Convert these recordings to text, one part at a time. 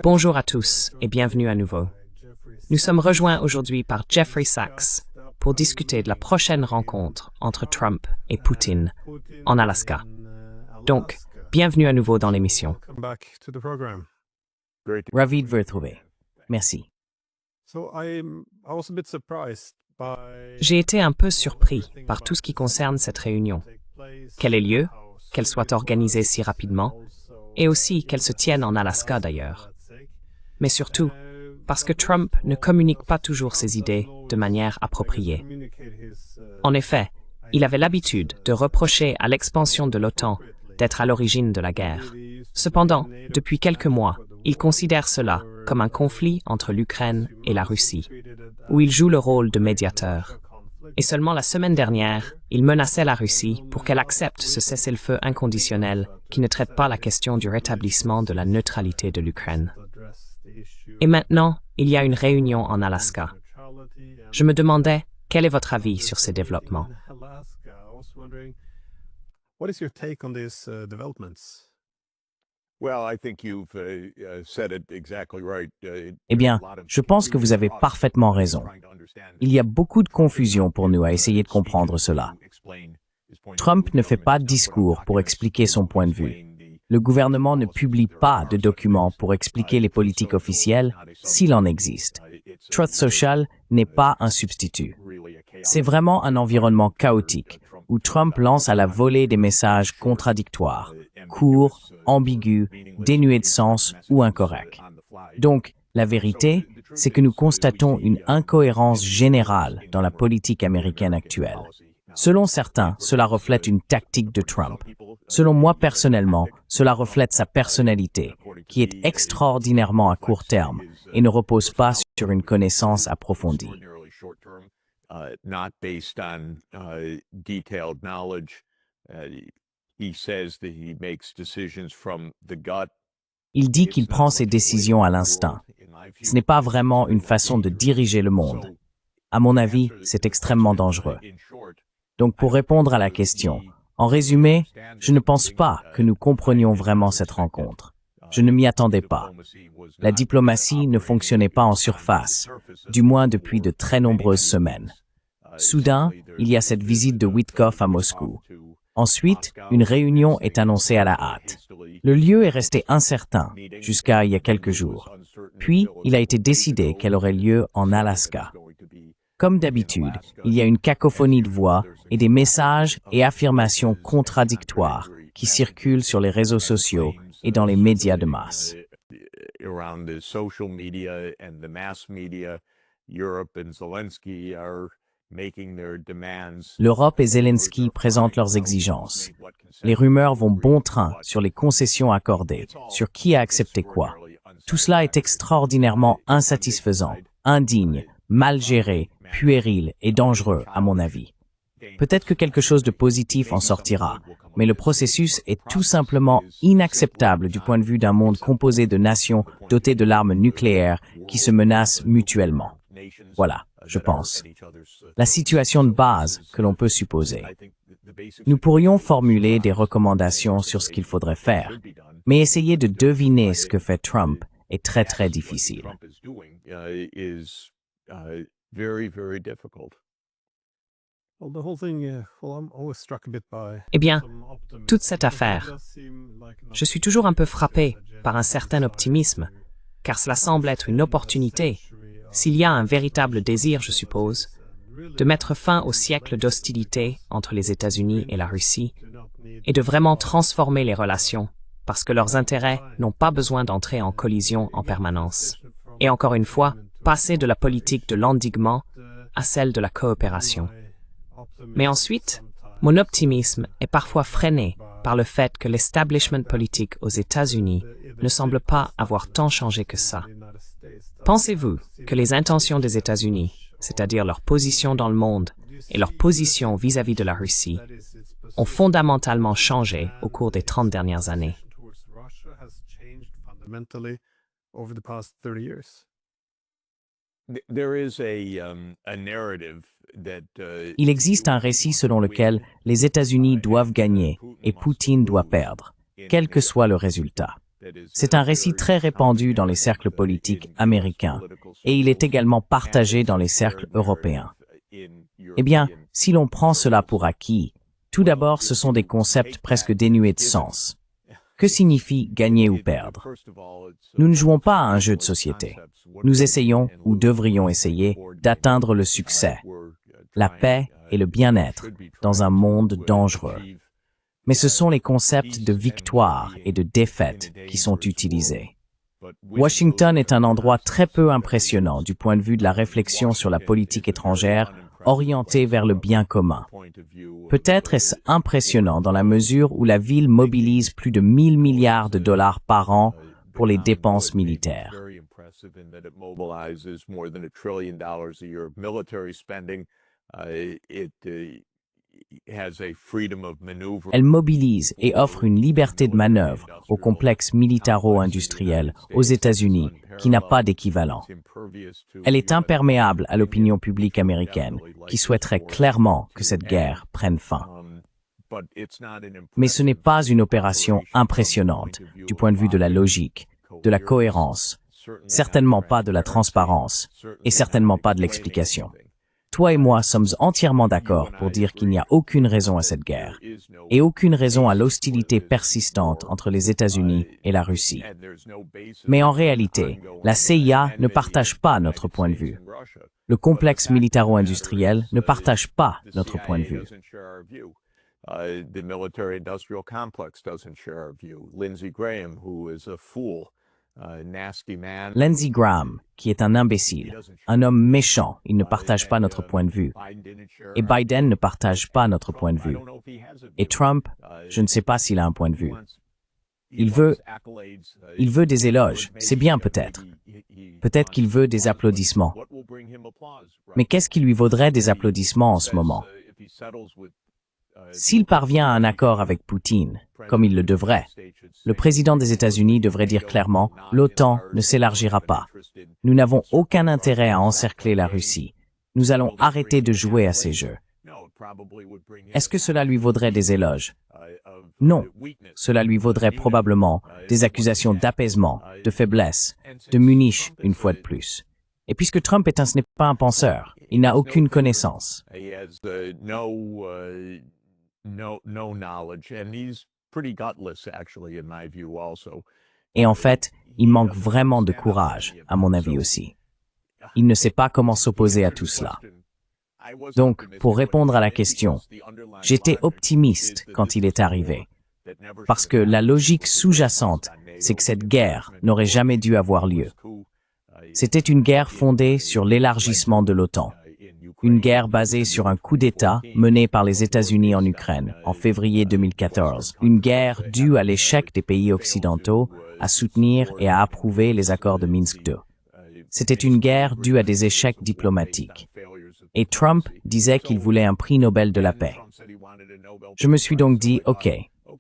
Bonjour à tous et bienvenue à nouveau. Nous sommes rejoints aujourd'hui par Jeffrey Sachs pour discuter de la prochaine rencontre entre Trump et Poutine en Alaska. Donc, bienvenue à nouveau dans l'émission. Ravi de vous retrouver. Merci. J'ai été un peu surpris par tout ce qui concerne cette réunion. Quel est le lieu, qu'elle soit organisée si rapidement, et aussi qu'elle se tienne en Alaska d'ailleurs. Mais surtout, parce que Trump ne communique pas toujours ses idées de manière appropriée. En effet, il avait l'habitude de reprocher à l'expansion de l'OTAN d'être à l'origine de la guerre. Cependant, depuis quelques mois, il considère cela comme un conflit entre l'Ukraine et la Russie, où il joue le rôle de médiateur. Et seulement la semaine dernière, il menaçait la Russie pour qu'elle accepte ce cessez-le-feu inconditionnel qui ne traite pas la question du rétablissement de la neutralité de l'Ukraine. Et maintenant, il y a une réunion en Alaska. Je me demandais, quel est votre avis sur ces développements? Eh bien, je pense que vous avez parfaitement raison. Il y a beaucoup de confusion pour nous à essayer de comprendre cela. Trump ne fait pas de discours pour expliquer son point de vue. Le gouvernement ne publie pas de documents pour expliquer les politiques officielles, s'il en existe. Truth Social n'est pas un substitut. C'est vraiment un environnement chaotique, où Trump lance à la volée des messages contradictoires, courts, ambigus, dénués de sens ou incorrects. Donc, la vérité, c'est que nous constatons une incohérence générale dans la politique américaine actuelle. Selon certains, cela reflète une tactique de Trump. Selon moi personnellement, cela reflète sa personnalité, qui est extraordinairement à court terme et ne repose pas sur une connaissance approfondie. Il dit qu'il prend ses décisions à l'instinct. Ce n'est pas vraiment une façon de diriger le monde. À mon avis, c'est extrêmement dangereux. Donc pour répondre à la question, en résumé, je ne pense pas que nous comprenions vraiment cette rencontre. Je ne m'y attendais pas. La diplomatie ne fonctionnait pas en surface, du moins depuis de très nombreuses semaines. Soudain, il y a cette visite de Witkoff à Moscou. Ensuite, une réunion est annoncée à la hâte. Le lieu est resté incertain jusqu'à il y a quelques jours. Puis, il a été décidé qu'elle aurait lieu en Alaska. Comme d'habitude, il y a une cacophonie de voix et des messages et affirmations contradictoires qui circulent sur les réseaux sociaux et dans les médias de masse. L'Europe et Zelensky présentent leurs exigences. Les rumeurs vont bon train sur les concessions accordées, sur qui a accepté quoi. Tout cela est extraordinairement insatisfaisant, indigne, mal géré, puéril et dangereux, à mon avis. Peut-être que quelque chose de positif en sortira, mais le processus est tout simplement inacceptable du point de vue d'un monde composé de nations dotées de l'arme nucléaire qui se menacent mutuellement. Voilà, je pense. La situation de base que l'on peut supposer. Nous pourrions formuler des recommandations sur ce qu'il faudrait faire, mais essayer de deviner ce que fait Trump est très très difficile. Eh bien, toute cette affaire, je suis toujours un peu frappé par un certain optimisme, car cela semble être une opportunité, s'il y a un véritable désir, je suppose, de mettre fin au siècle d'hostilité entre les États-Unis et la Russie et de vraiment transformer les relations, parce que leurs intérêts n'ont pas besoin d'entrer en collision en permanence. Et encore une fois, passer de la politique de l'endiguement à celle de la coopération. Mais ensuite, mon optimisme est parfois freiné par le fait que l'establishment politique aux États-Unis ne semble pas avoir tant changé que ça. Pensez-vous que les intentions des États-Unis, c'est-à-dire leur position dans le monde et leur position vis-à-vis de la Russie, ont fondamentalement changé au cours des 30 dernières années? Il existe un récit selon lequel les États-Unis doivent gagner et Poutine doit perdre, quel que soit le résultat. C'est un récit très répandu dans les cercles politiques américains, et il est également partagé dans les cercles européens. Eh bien, si l'on prend cela pour acquis, tout d'abord, ce sont des concepts presque dénués de sens. Que signifie gagner ou perdre? Nous ne jouons pas à un jeu de société. Nous essayons, ou devrions essayer, d'atteindre le succès, la paix et le bien-être dans un monde dangereux. Mais ce sont les concepts de victoire et de défaite qui sont utilisés. Washington est un endroit très peu impressionnant du point de vue de la réflexion sur la politique étrangère orientée vers le bien commun. Peut-être est-ce impressionnant dans la mesure où la ville mobilise plus de 1000 milliards de dollars par an pour les dépenses militaires. Elle mobilise et offre une liberté de manœuvre au complexe militaro-industriel aux États-Unis qui n'a pas d'équivalent. Elle est imperméable à l'opinion publique américaine qui souhaiterait clairement que cette guerre prenne fin. Mais ce n'est pas une opération impressionnante du point de vue de la logique, de la cohérence, certainement pas de la transparence et certainement pas de l'explication. Toi et moi sommes entièrement d'accord pour dire qu'il n'y a aucune raison à cette guerre et aucune raison à l'hostilité persistante entre les États-Unis et la Russie. Mais en réalité, la CIA ne partage pas notre point de vue. Le complexe militaro-industriel ne partage pas notre point de vue. The military-industrial complex doesn't share our view. Lindsey Graham, who is a fool, nasty man. Lindsey Graham, qui est un imbécile, un homme méchant, il ne partage pas notre point de vue. Et Biden ne partage pas notre point de vue. Et Trump, je ne sais pas s'il a un point de vue. Il veut des éloges, c'est bien peut-être. Peut-être qu'il veut des applaudissements. Mais qu'est-ce qui lui vaudrait des applaudissements en ce moment? S'il parvient à un accord avec Poutine, comme il le devrait, le président des États-Unis devrait dire clairement « l'OTAN ne s'élargira pas. Nous n'avons aucun intérêt à encercler la Russie. Nous allons arrêter de jouer à ces jeux. » Est-ce que cela lui vaudrait des éloges? Non. Cela lui vaudrait probablement des accusations d'apaisement, de faiblesse, de Munich une fois de plus. Et puisque Trump ce n'est pas un penseur, il n'a aucune connaissance. Et en fait, il manque vraiment de courage, à mon avis aussi. Il ne sait pas comment s'opposer à tout cela. Donc, pour répondre à la question, j'étais optimiste quand il est arrivé. Parce que la logique sous-jacente, c'est que cette guerre n'aurait jamais dû avoir lieu. C'était une guerre fondée sur l'élargissement de l'OTAN. Une guerre basée sur un coup d'État mené par les États-Unis en Ukraine en février 2014. Une guerre due à l'échec des pays occidentaux à soutenir et à approuver les accords de Minsk II. C'était une guerre due à des échecs diplomatiques. Et Trump disait qu'il voulait un prix Nobel de la paix. Je me suis donc dit, OK,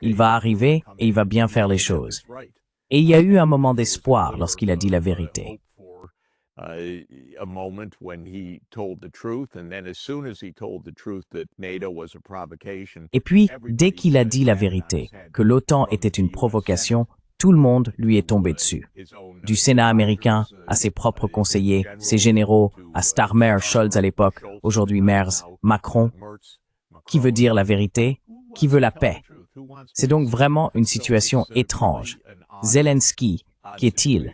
il va arriver et il va bien faire les choses. Et il y a eu un moment d'espoir lorsqu'il a dit la vérité. Et puis, dès qu'il a dit la vérité, que l'OTAN était une provocation, tout le monde lui est tombé dessus. Du Sénat américain, à ses propres conseillers, ses généraux, à Starmer, Scholz à l'époque, aujourd'hui Merz, Macron. Qui veut dire la vérité? Qui veut la paix? C'est donc vraiment une situation étrange. Zelensky, qui est-il?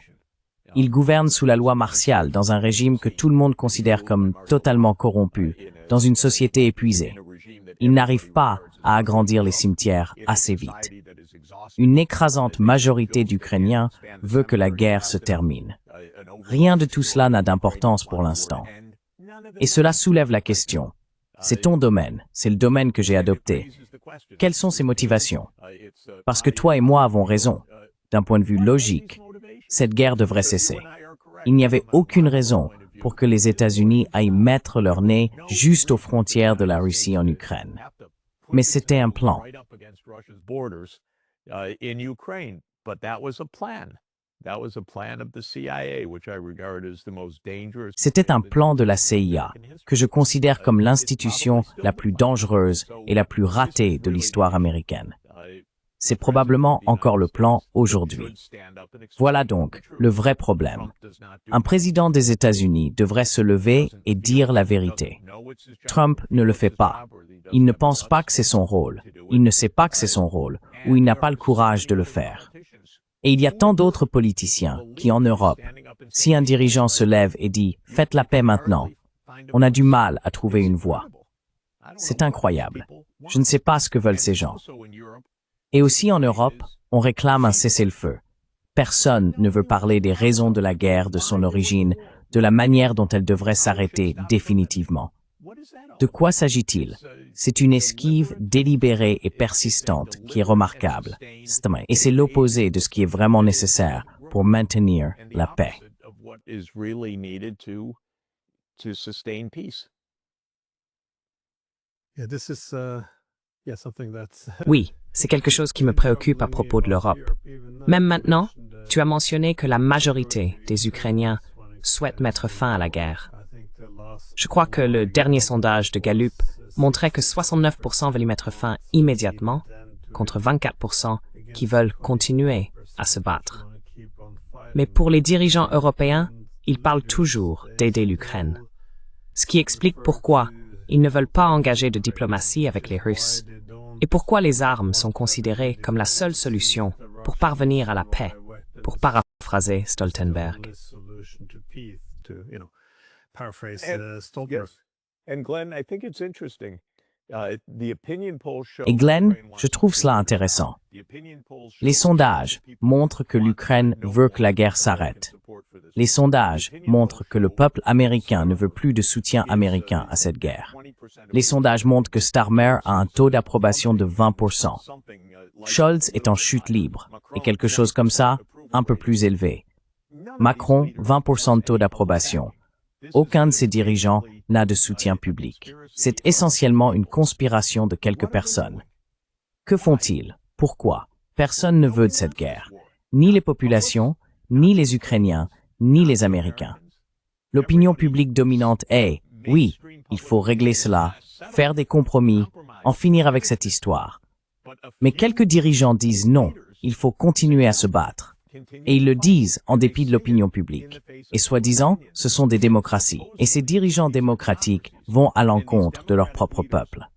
Il gouverne sous la loi martiale dans un régime que tout le monde considère comme totalement corrompu, dans une société épuisée. Il n'arrive pas à agrandir les cimetières assez vite. Une écrasante majorité d'Ukrainiens veut que la guerre se termine. Rien de tout cela n'a d'importance pour l'instant. Et cela soulève la question. C'est ton domaine, c'est le domaine que j'ai adopté. Quelles sont ses motivations? Parce que toi et moi avons raison. D'un point de vue logique, cette guerre devrait cesser. Il n'y avait aucune raison pour que les États-Unis aillent mettre leur nez juste aux frontières de la Russie en Ukraine. Mais c'était un plan. C'était un plan de la CIA, que je considère comme l'institution la plus dangereuse et la plus ratée de l'histoire américaine. C'est probablement encore le plan aujourd'hui. Voilà donc le vrai problème. Un président des États-Unis devrait se lever et dire la vérité. Trump ne le fait pas. Il ne pense pas que c'est son rôle. Il ne sait pas que c'est son rôle, ou il n'a pas le courage de le faire. Et il y a tant d'autres politiciens qui, en Europe, si un dirigeant se lève et dit « Faites la paix maintenant », on a du mal à trouver une voie. C'est incroyable. Je ne sais pas ce que veulent ces gens. Et aussi en Europe, on réclame un cessez-le-feu. Personne ne veut parler des raisons de la guerre, de son origine, de la manière dont elle devrait s'arrêter définitivement. De quoi s'agit-il? C'est une esquive délibérée et persistante qui est remarquable. Et c'est l'opposé de ce qui est vraiment nécessaire pour maintenir la paix. Oui, c'est quelque chose qui me préoccupe à propos de l'Europe. Même maintenant, tu as mentionné que la majorité des Ukrainiens souhaitent mettre fin à la guerre. Je crois que le dernier sondage de Gallup montrait que 69% veulent y mettre fin immédiatement, contre 24% qui veulent continuer à se battre. Mais pour les dirigeants européens, ils parlent toujours d'aider l'Ukraine. Ce qui explique pourquoi ils ne veulent pas engager de diplomatie avec les Russes et pourquoi les armes sont considérées comme la seule solution pour parvenir à la paix, pour paraphraser Stoltenberg. Et Glenn, je trouve cela intéressant. Les sondages montrent que l'Ukraine veut que la guerre s'arrête. Les sondages montrent que le peuple américain ne veut plus de soutien américain à cette guerre. Les sondages montrent que Starmer a un taux d'approbation de 20%. Scholz est en chute libre, et quelque chose comme ça, un peu plus élevé. Macron, 20% de taux d'approbation. Aucun de ces dirigeants n'a de soutien public. C'est essentiellement une conspiration de quelques personnes. Que font-ils? Pourquoi? Personne ne veut de cette guerre. Ni les populations, ni les Ukrainiens, ni les Américains. L'opinion publique dominante est, oui, il faut régler cela, faire des compromis, en finir avec cette histoire. Mais quelques dirigeants disent non, il faut continuer à se battre. Et ils le disent en dépit de l'opinion publique. Et soi-disant, ce sont des démocraties. Et ces dirigeants démocratiques vont à l'encontre de leur propre peuple.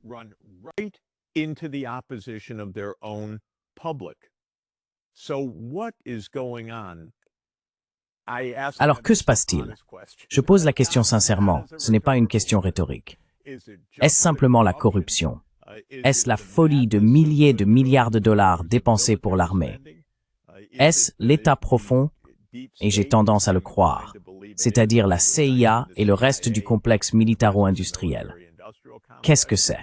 Alors que se passe-t-il? Je pose la question sincèrement, ce n'est pas une question rhétorique. Est-ce simplement la corruption? Est-ce la folie de milliers de milliards de dollars dépensés pour l'armée? Est-ce l'État profond? Et j'ai tendance à le croire, c'est-à-dire la CIA et le reste du complexe militaro-industriel. Qu'est-ce que c'est?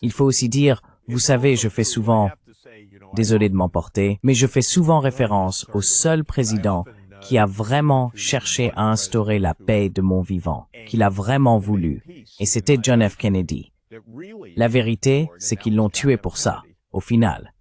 Il faut aussi dire, vous savez, je fais souvent, désolé de m'emporter, mais je fais souvent référence au seul président qui a vraiment cherché à instaurer la paix de mon vivant, qu'il a vraiment voulu, et c'était John F. Kennedy. La vérité, c'est qu'ils l'ont tué pour ça, au final.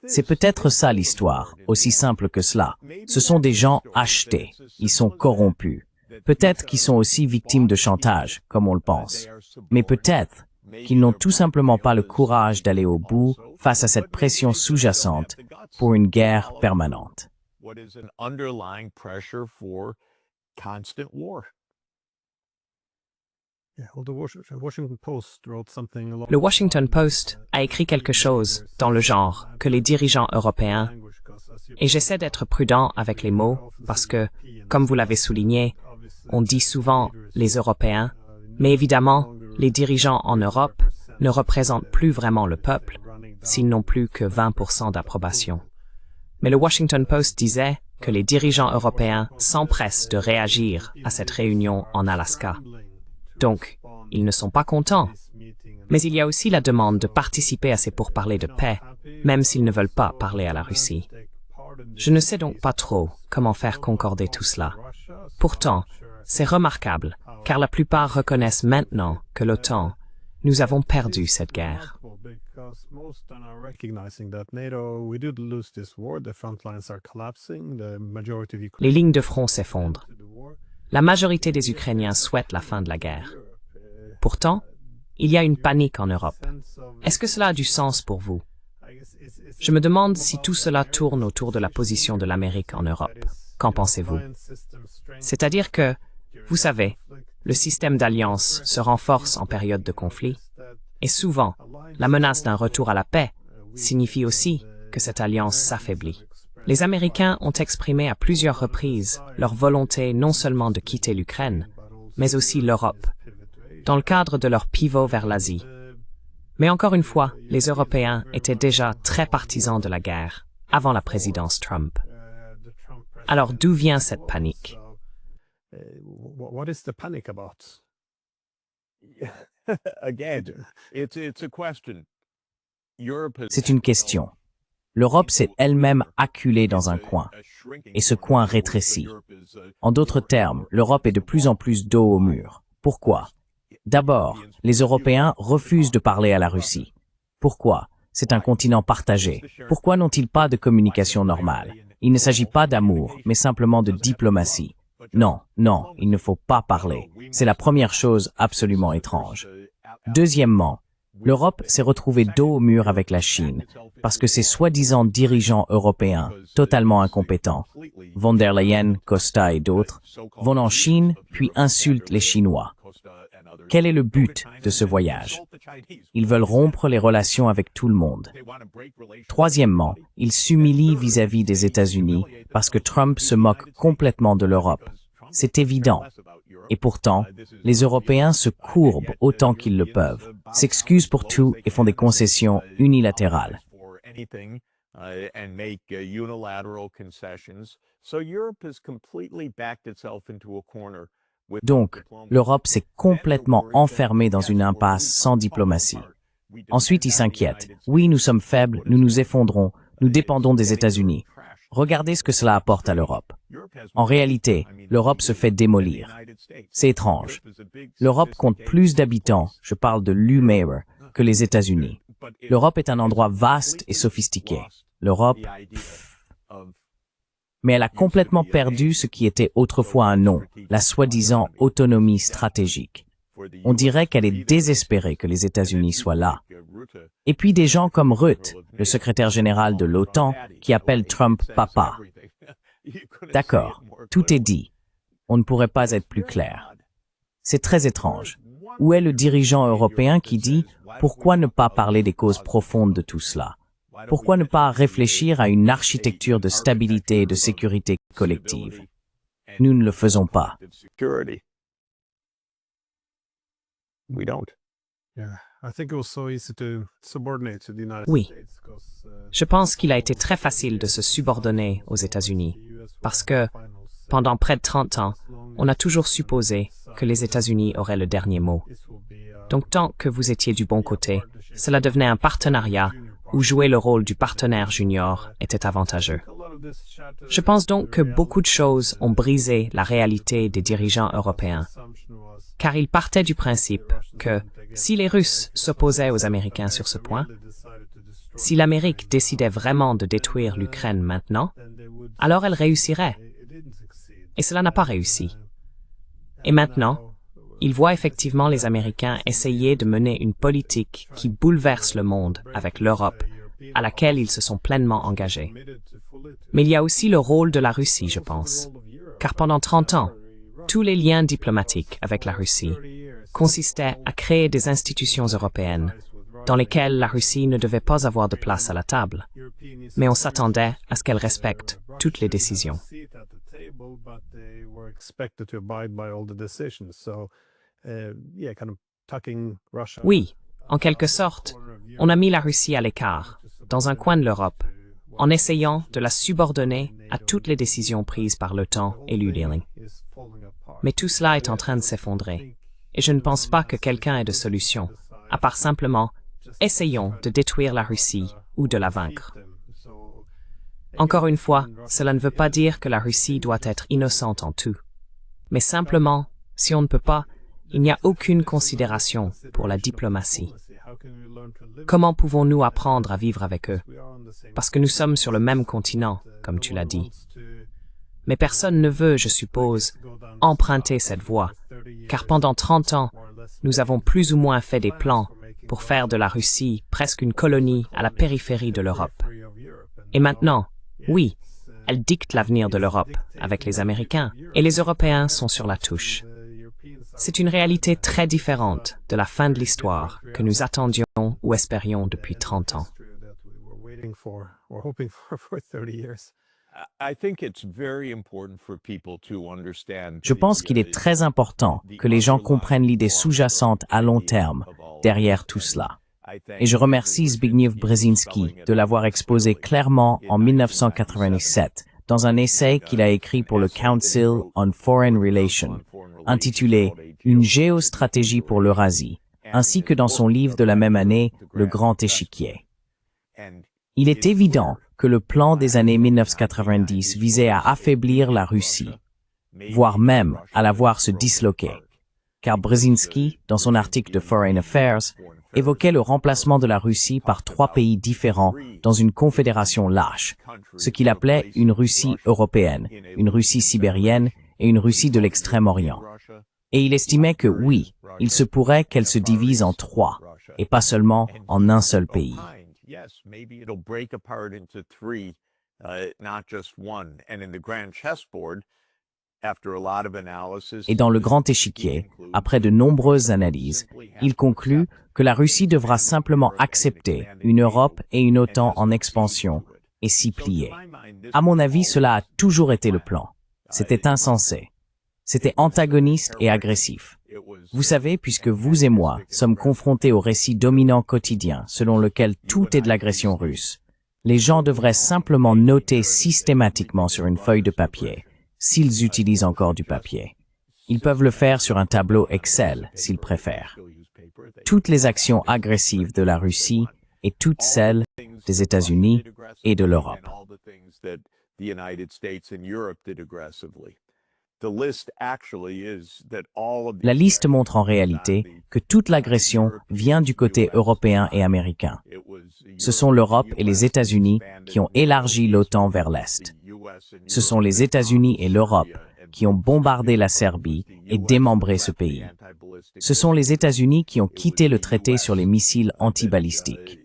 C'est peut-être ça l'histoire, aussi simple que cela. Ce sont des gens achetés, ils sont corrompus. Peut-être qu'ils sont aussi victimes de chantage, comme on le pense. Mais peut-être qu'ils n'ont tout simplement pas le courage d'aller au bout face à cette pression sous-jacente pour une guerre permanente. Le Washington Post a écrit quelque chose dans le genre que les dirigeants européens, et j'essaie d'être prudent avec les mots parce que, comme vous l'avez souligné, on dit souvent les Européens, mais évidemment, les dirigeants en Europe ne représentent plus vraiment le peuple, s'ils n'ont plus que 20% d'approbation. Mais le Washington Post disait que les dirigeants européens s'empressent de réagir à cette réunion en Alaska. Donc, ils ne sont pas contents. Mais il y a aussi la demande de participer à ces pourparlers de paix, même s'ils ne veulent pas parler à la Russie. Je ne sais donc pas trop comment faire concorder tout cela. Pourtant, c'est remarquable, car la plupart reconnaissent maintenant que l'OTAN, nous avons perdu cette guerre. Les lignes de front s'effondrent. La majorité des Ukrainiens souhaitent la fin de la guerre. Pourtant, il y a une panique en Europe. Est-ce que cela a du sens pour vous? Je me demande si tout cela tourne autour de la position de l'Amérique en Europe. Qu'en pensez-vous? C'est-à-dire que, vous savez, le système d'alliance se renforce en période de conflit, et souvent, la menace d'un retour à la paix signifie aussi que cette alliance s'affaiblit. Les Américains ont exprimé à plusieurs reprises leur volonté non seulement de quitter l'Ukraine, mais aussi l'Europe, dans le cadre de leur pivot vers l'Asie. Mais encore une fois, les Européens étaient déjà très partisans de la guerre, avant la présidence Trump. Alors d'où vient cette panique? What is the panic about? Again, it's a question. C'est une question. L'Europe s'est elle-même acculée dans un coin, et ce coin rétrécit. En d'autres termes, l'Europe est de plus en plus dos au mur. Pourquoi? D'abord, les Européens refusent de parler à la Russie. Pourquoi? C'est un continent partagé. Pourquoi n'ont-ils pas de communication normale? Il ne s'agit pas d'amour, mais simplement de diplomatie. Non, non, il ne faut pas parler. C'est la première chose absolument étrange. Deuxièmement, l'Europe s'est retrouvée dos au mur avec la Chine, parce que ces soi-disant dirigeants européens, totalement incompétents, von der Leyen, Costa et d'autres, vont en Chine puis insultent les Chinois. Quel est le but de ce voyage? Ils veulent rompre les relations avec tout le monde. Troisièmement, ils s'humilient vis-à-vis des États-Unis parce que Trump se moque complètement de l'Europe. C'est évident. Et pourtant, les Européens se courbent autant qu'ils le peuvent, s'excusent pour tout et font des concessions unilatérales. Donc, l'Europe s'est complètement enfermée dans une impasse sans diplomatie. Ensuite, ils s'inquiètent. Oui, nous sommes faibles, nous nous effondrons, nous dépendons des États-Unis. Regardez ce que cela apporte à l'Europe. En réalité, l'Europe se fait démolir. C'est étrange. L'Europe compte plus d'habitants, je parle de l'UMER, que les États-Unis. L'Europe est un endroit vaste et sophistiqué. L'Europe, mais elle a complètement perdu ce qui était autrefois un nom, la soi-disant autonomie stratégique. On dirait qu'elle est désespérée que les États-Unis soient là. Et puis des gens comme Rutte, le secrétaire général de l'OTAN, qui appelle Trump papa. D'accord, tout est dit. On ne pourrait pas être plus clair. C'est très étrange. Où est le dirigeant européen qui dit « Pourquoi ne pas parler des causes profondes de tout cela ? Pourquoi ne pas réfléchir à une architecture de stabilité et de sécurité collective ?» Nous ne le faisons pas. Oui. Je pense qu'il a été très facile de se subordonner aux États-Unis, parce que, pendant près de 30 ans, on a toujours supposé que les États-Unis auraient le dernier mot. Donc tant que vous étiez du bon côté, cela devenait un partenariat où jouer le rôle du partenaire junior était avantageux. Je pense donc que beaucoup de choses ont brisé la réalité des dirigeants européens, car ils partaient du principe que si les Russes s'opposaient aux Américains sur ce point, si l'Amérique décidait vraiment de détruire l'Ukraine maintenant, alors elle réussirait. Et cela n'a pas réussi. Et maintenant, ils voient effectivement les Américains essayer de mener une politique qui bouleverse le monde avec l'Europe, à laquelle ils se sont pleinement engagés. Mais il y a aussi le rôle de la Russie, je pense, car pendant 30 ans, tous les liens diplomatiques avec la Russie consistaient à créer des institutions européennes dans lesquelles la Russie ne devait pas avoir de place à la table, mais on s'attendait à ce qu'elle respecte toutes les décisions. Oui, en quelque sorte, on a mis la Russie à l'écart, dans un coin de l'Europe, en essayant de la subordonner à toutes les décisions prises par l'OTAN et l'UE. Mais tout cela est en train de s'effondrer, et je ne pense pas que quelqu'un ait de solution, à part simplement « essayons de détruire la Russie ou de la vaincre ». Encore une fois, cela ne veut pas dire que la Russie doit être innocente en tout. Mais simplement, si on ne peut pas, il n'y a aucune considération pour la diplomatie. Comment pouvons-nous apprendre à vivre avec eux? Parce que nous sommes sur le même continent, comme tu l'as dit. Mais personne ne veut, je suppose, emprunter cette voie, car pendant 30 ans, nous avons plus ou moins fait des plans pour faire de la Russie presque une colonie à la périphérie de l'Europe. Et maintenant, oui, elle dicte l'avenir de l'Europe avec les Américains, et les Européens sont sur la touche. C'est une réalité très différente de la fin de l'histoire que nous attendions ou espérions depuis 30 ans. Je pense qu'il est très important que les gens comprennent l'idée sous-jacente à long terme derrière tout cela. Et je remercie Zbigniew Brzezinski de l'avoir exposé clairement en 1997 dans un essai qu'il a écrit pour le Council on Foreign Relations, intitulé « Une géostratégie pour l'Eurasie », ainsi que dans son livre de la même année, Le Grand Échiquier. Il est évident que le plan des années 1990 visait à affaiblir la Russie, voire même à la voir se disloquer, car Brzezinski, dans son article de Foreign Affairs, évoquait le remplacement de la Russie par 3 pays différents dans une confédération lâche, ce qu'il appelait une Russie européenne, une Russie sibérienne et une Russie de l'Extrême-Orient. Et il estimait que oui, il se pourrait qu'elle se divise en 3, et pas seulement en un seul pays. Et dans le grand échiquier, après de nombreuses analyses, il conclut que la Russie devra simplement accepter une Europe et une OTAN en expansion et s'y plier. À mon avis, cela a toujours été le plan. C'était insensé. C'était antagoniste et agressif. Vous savez, puisque vous et moi sommes confrontés au récit dominant quotidien selon lequel tout est de l'agression russe, les gens devraient simplement noter systématiquement sur une feuille de papier, s'ils utilisent encore du papier. Ils peuvent le faire sur un tableau Excel, s'ils préfèrent. Toutes les actions agressives de la Russie et toutes celles des États-Unis et de l'Europe. La liste montre en réalité que toute l'agression vient du côté européen et américain. Ce sont l'Europe et les États-Unis qui ont élargi l'OTAN vers l'Est. Ce sont les États-Unis et l'Europe qui ont bombardé la Serbie et démembré ce pays. Ce sont les États-Unis qui ont quitté le traité sur les missiles antibalistiques.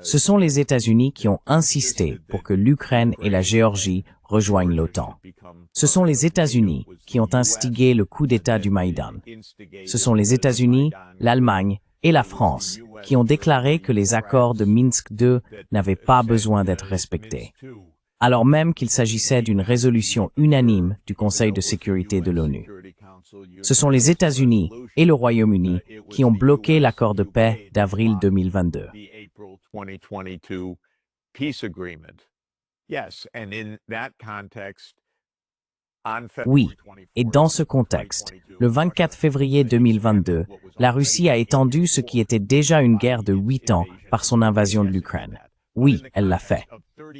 Ce sont les États-Unis qui ont insisté pour que l'Ukraine et la Géorgie rejoignent l'OTAN. Ce sont les États-Unis qui ont instigé le coup d'État du Maïdan. Ce sont les États-Unis, l'Allemagne et la France qui ont déclaré que les accords de Minsk II n'avaient pas besoin d'être respectés, alors même qu'il s'agissait d'une résolution unanime du Conseil de sécurité de l'ONU. Ce sont les États-Unis et le Royaume-Uni qui ont bloqué l'accord de paix d'avril 2022. Oui, et dans ce contexte, le 24 février 2022, la Russie a étendu ce qui était déjà une guerre de 8 ans par son invasion de l'Ukraine. Oui, elle l'a fait.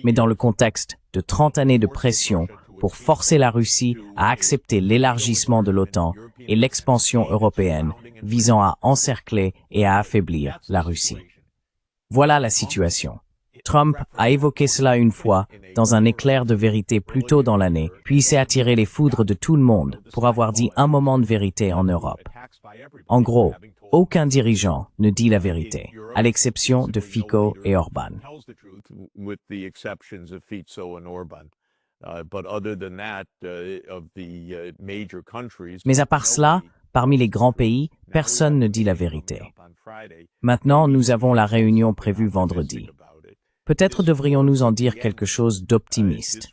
Mais dans le contexte de 30 années de pression pour forcer la Russie à accepter l'élargissement de l'OTAN et l'expansion européenne visant à encercler et à affaiblir la Russie. Voilà la situation. Trump a évoqué cela une fois dans un éclair de vérité plus tôt dans l'année, puis il s'est attiré les foudres de tout le monde pour avoir dit un moment de vérité en Europe. En gros, aucun dirigeant ne dit la vérité, à l'exception de Fico et Orban. Mais à part cela, parmi les grands pays, personne ne dit la vérité. Maintenant, nous avons la réunion prévue vendredi. Peut-être devrions-nous en dire quelque chose d'optimiste.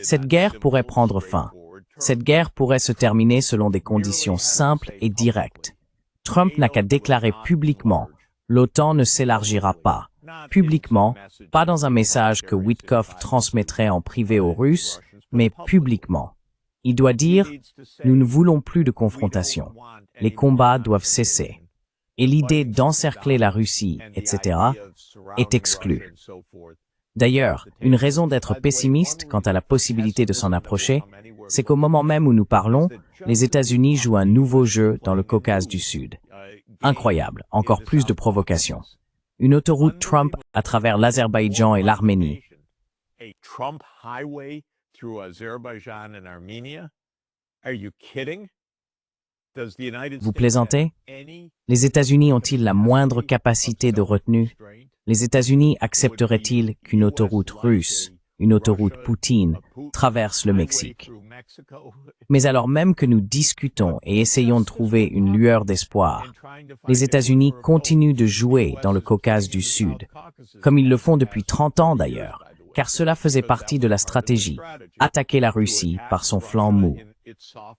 Cette guerre pourrait prendre fin. Cette guerre pourrait se terminer selon des conditions simples et directes. Trump n'a qu'à déclarer publiquement « l'OTAN ne s'élargira pas ». Publiquement, pas dans un message que Witkoff transmettrait en privé aux Russes, mais publiquement. Il doit dire « nous ne voulons plus de confrontation. Les combats doivent cesser. » Et l'idée d'encercler la Russie, etc., est exclue. D'ailleurs, une raison d'être pessimiste quant à la possibilité de s'en approcher, c'est qu'au moment même où nous parlons, les États-Unis jouent un nouveau jeu dans le Caucase du Sud. Incroyable, encore plus de provocations. Une autoroute Trump à travers l'Azerbaïdjan et l'Arménie. Vous plaisantez? Les États-Unis ont-ils la moindre capacité de retenue? Les États-Unis accepteraient-ils qu'une autoroute russe, une autoroute Poutine, traverse le Mexique? Mais alors même que nous discutons et essayons de trouver une lueur d'espoir, les États-Unis continuent de jouer dans le Caucase du Sud, comme ils le font depuis 30 ans d'ailleurs, car cela faisait partie de la stratégie, attaquer la Russie par son flanc mou.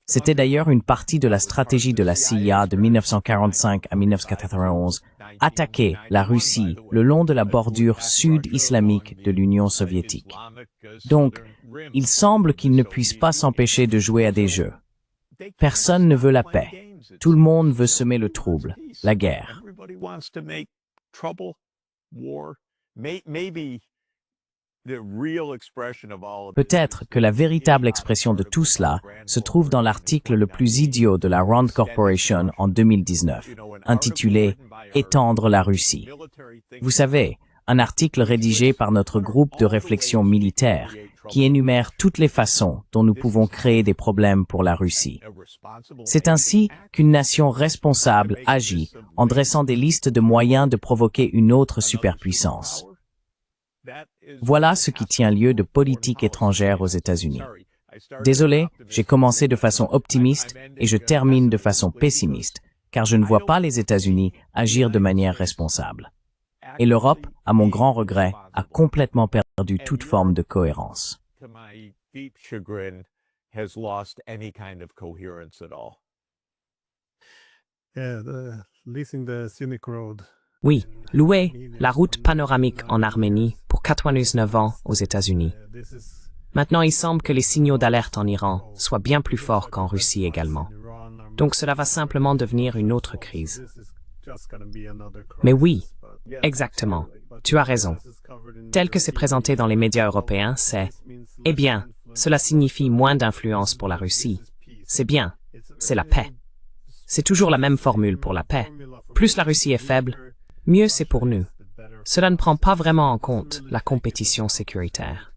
C'était d'ailleurs une partie de la stratégie de la CIA de 1945 à 1991, attaquer la Russie le long de la bordure sud-islamique de l'Union soviétique. Donc, il semble qu'ils ne puissent pas s'empêcher de jouer à des jeux. Personne ne veut la paix. Tout le monde veut semer le trouble, la guerre. Peut-être que la véritable expression de tout cela se trouve dans l'article le plus idiot de la Rand Corporation en 2019, intitulé « Étendre la Russie ». Vous savez, un article rédigé par notre groupe de réflexion militaire qui énumère toutes les façons dont nous pouvons créer des problèmes pour la Russie. C'est ainsi qu'une nation responsable agit en dressant des listes de moyens de provoquer une autre superpuissance. Voilà ce qui tient lieu de politique étrangère aux États-Unis. Désolé, j'ai commencé de façon optimiste et je termine de façon pessimiste, car je ne vois pas les États-Unis agir de manière responsable. Et l'Europe, à mon grand regret, a complètement perdu toute forme de cohérence. Oui, louer la route panoramique en Arménie pour 99 ans aux États-Unis. Maintenant, il semble que les signaux d'alerte en Iran soient bien plus forts qu'en Russie également. Donc cela va simplement devenir une autre crise. Mais oui, exactement, tu as raison. Tel que c'est présenté dans les médias européens, c'est « Eh bien, cela signifie moins d'influence pour la Russie. C'est bien, c'est la paix. » C'est toujours la même formule pour la paix. Plus la Russie est faible, mieux c'est pour nous. Cela ne prend pas vraiment en compte la compétition sécuritaire.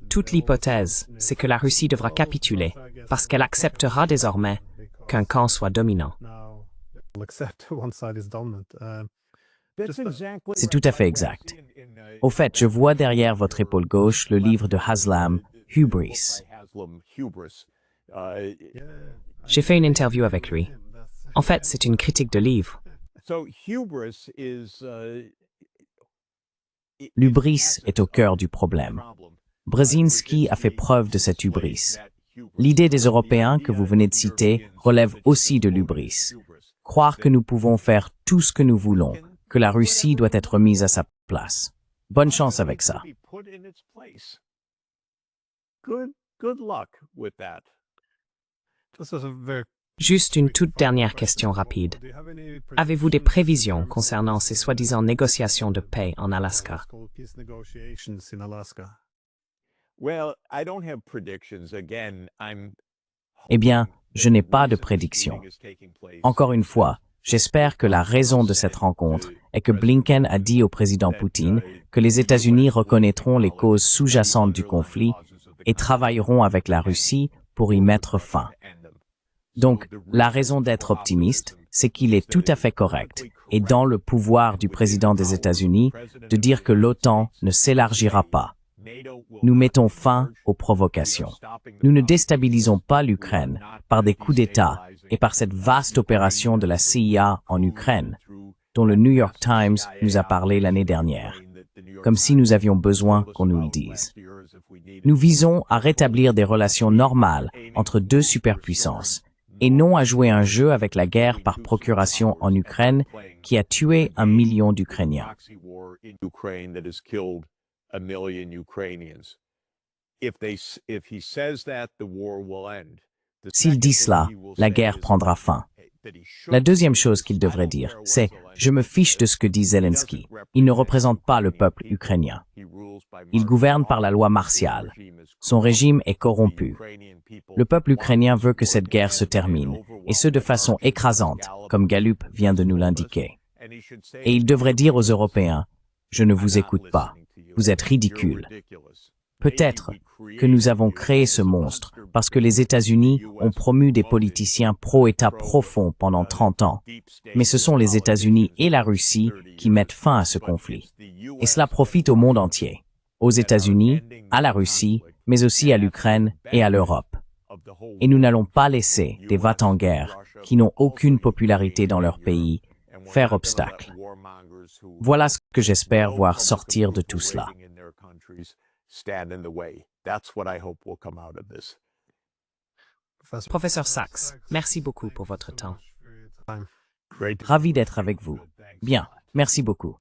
Toute l'hypothèse, c'est que la Russie devra capituler parce qu'elle acceptera désormais qu'un camp soit dominant. C'est tout à fait exact. Au fait, je vois derrière votre épaule gauche le livre de Haslam, Hubris. J'ai fait une interview avec lui. En fait, c'est une critique de livre. L'hubris est au cœur du problème. Brzezinski a fait preuve de cette hubris. L'idée des Européens que vous venez de citer relève aussi de l'hubris. Croire que nous pouvons faire tout ce que nous voulons, que la Russie doit être mise à sa place. Bonne chance avec ça. Juste une toute dernière question rapide. Avez-vous des prévisions concernant ces soi-disant négociations de paix en Alaska? Eh bien, je n'ai pas de prédiction. Encore une fois, j'espère que la raison de cette rencontre est que Blinken a dit au président Poutine que les États-Unis reconnaîtront les causes sous-jacentes du conflit et travailleront avec la Russie pour y mettre fin. Donc, la raison d'être optimiste, c'est qu'il est tout à fait correct et dans le pouvoir du président des États-Unis de dire que l'OTAN ne s'élargira pas. Nous mettons fin aux provocations. Nous ne déstabilisons pas l'Ukraine par des coups d'État et par cette vaste opération de la CIA en Ukraine, dont le New York Times nous a parlé l'année dernière, comme si nous avions besoin qu'on nous le dise. Nous visons à rétablir des relations normales entre deux superpuissances, et non à jouer un jeu avec la guerre par procuration en Ukraine qui a tué 1 million d'Ukrainiens. S'il dit cela, la guerre prendra fin. La deuxième chose qu'il devrait dire, c'est « Je me fiche de ce que dit Zelensky. Il ne représente pas le peuple ukrainien. Il gouverne par la loi martiale. Son régime est corrompu. Le peuple ukrainien veut que cette guerre se termine, et ce de façon écrasante, comme Gallup vient de nous l'indiquer. Et il devrait dire aux Européens « Je ne vous écoute pas. Vous êtes ridicules. » Peut-être que nous avons créé ce monstre parce que les États-Unis ont promu des politiciens pro-État profonds pendant 30 ans. Mais ce sont les États-Unis et la Russie qui mettent fin à ce conflit. Et cela profite au monde entier. Aux États-Unis, à la Russie, mais aussi à l'Ukraine et à l'Europe. Et nous n'allons pas laisser des va-t-en-guerre qui n'ont aucune popularité dans leur pays faire obstacle. Voilà ce que j'espère voir sortir de tout cela. Professeur Sachs, merci beaucoup pour votre temps. Ravi d'être avec vous. Bien, merci beaucoup.